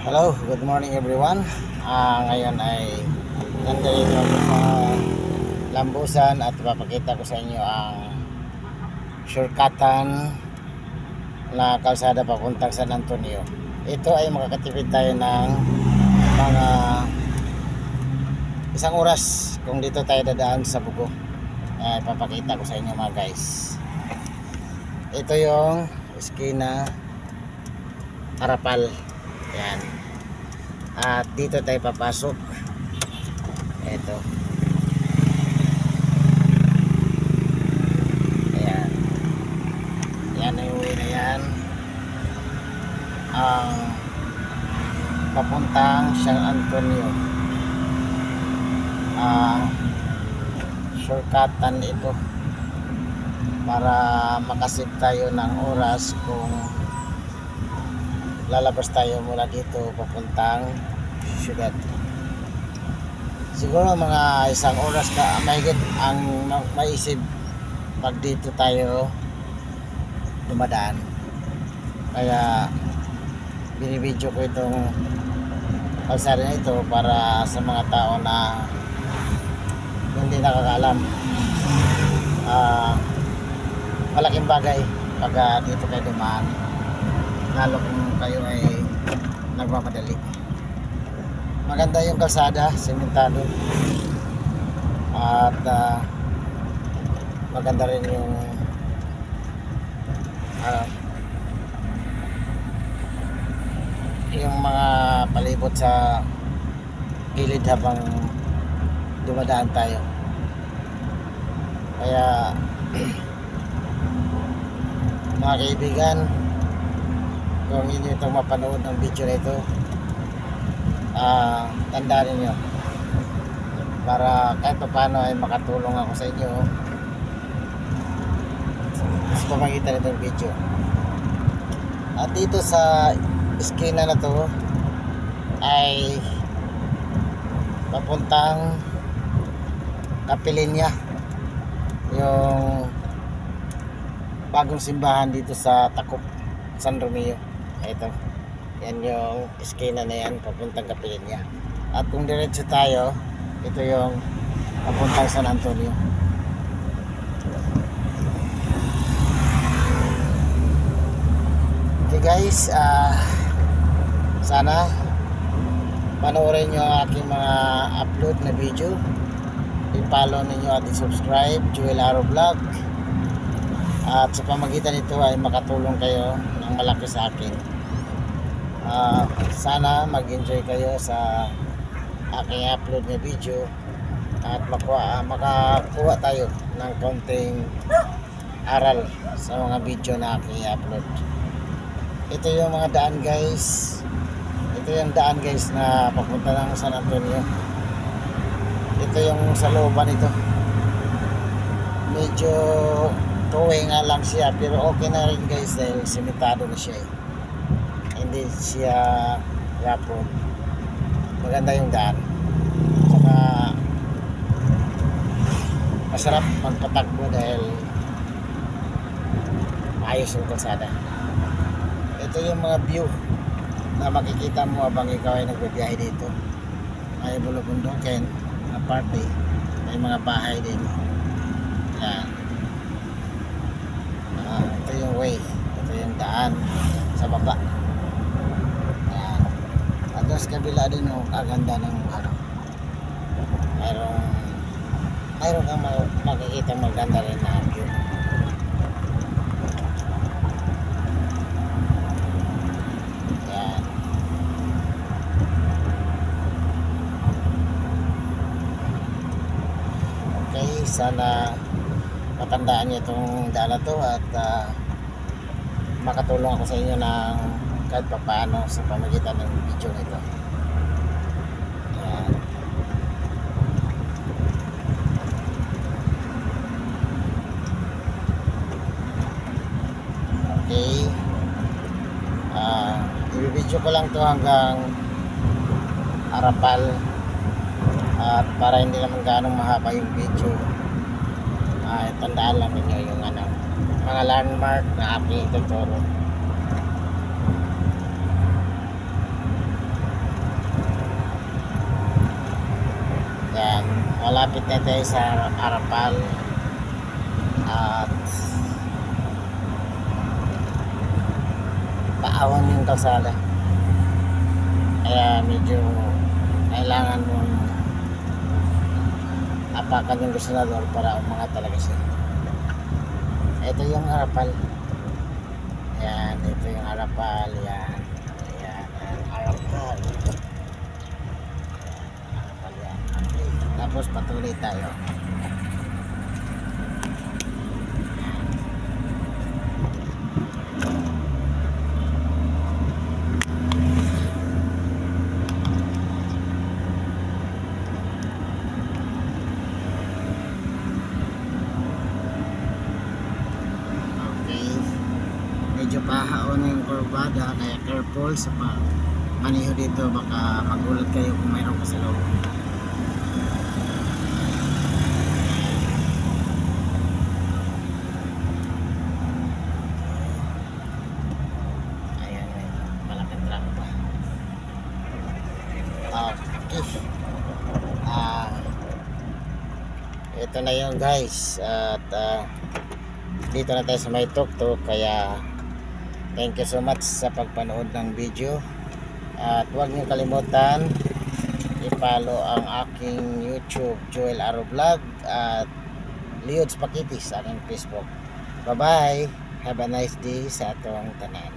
Hello, good morning everyone. Ngayon ay nandito ako sa Lambusan at papakita ko sa inyo ang shortcutan na kalsada papuntang San Antonio. Ito ay makakatipid tayo ng mga isang oras kung dito tayo dadaan sa Bugo. Papakita ko sa inyo mga guys. Ito yung eskina Harapal. Yan. At dito tayo papasok. Ito. Ayan. Yan ay uwi na yan. Ang papuntang San Antonio. Shortcutan ito para makasip tayo ng oras kung lalabas tayo mula dito papuntang syudad. Siguro mga isang oras na mahigit ang maisip pag dito tayo dumadaan. Kaya binibidyo ko itong kalsada na ito para sa mga tao na hindi nakakaalam. Malaking bagay pag dito kayo dumaan, lalo kung kayo ay nagmamadali. Maganda yung kalsada, sementado, at maganda rin yung mga palibot sa gilid habang dumadaan tayo. Kaya mga kaibigan, kung inyo itong mapanood ng video na ito, tandaan niyo para kahit pa paano ay makatulong ako sa inyo sa pamagitan nitong video. At dito sa eskina na to ay papuntang Kapilinya, yung bagong simbahan dito sa Takop, San Romeo. Ito, yan yung eskina na yan papuntang Kapilinya. At kung diretso tayo, ito yung papuntang San Antonio. Okay guys, sana panoorin nyo ang aking mga upload na video. I-follow ninyo at i-subscribe Joel Aro Vlog. At sa pamagitan nito ay makatulong kayo ng malaki sa akin. Sana mag-enjoy kayo sa aking upload na video at makakuha tayo ng konting aral sa mga video na aking upload. Ito yung mga daan guys. Ito yung daan guys na papunta ng San Antonio. Ito yung sa looban ito. Medyo tuwi nga lang siya, pero okay na rin guys dahil simentado na siya. Hindi siya rough road. Maganda yung daan. Saka masarap magpatakbo dahil maayos yung kalsada. Ito yung mga view na makikita mo habang ikaw ay nagbibiyahe dito. May bulubundukin na party, may mga bahay din. Yan. Ito yung way, ito yung daan sa baba. Yan. At sa kabila din yung kaganda ng mayroon kang makikita maganda rin na view. Yan. Okay, sana matandaan niyo itong daan na to at makatulong ako sa inyo ng kahit pa paano sa pamagitan ng video nito. Ayan. Okay, i-video ko lang to hanggang Harapal at para hindi naman ganong mahaba yung video. Tandaan lang ninyo yung mga landmark na aking ituturo. malapit na tayo sa Arapal at paahon yung kalsada, kaya medyo kailangan mong apakan yung gusenador para umangat talaga siya. Ito yung Arapal. Yan, ito yung Arapal. Yan. Yan, Arapal. Arapal yan. Okay. Tapos patuloy tayo. Medyo pahaon yung kurbada, kaya careful sa maniho dito, baka magulat kayo kung mayroon ka sa loob. Ayan, may malaking truck pa. Okay. Ito na yun guys, at dito na tayo sa may tuktok, kaya thank you so much sa pagpanood ng video, at huwag niyo kalimutan i-follow ang aking YouTube, Joel Aro Vlog, at Leods Pakitis sa aking Facebook. Bye bye, have a nice day sa atong tanan.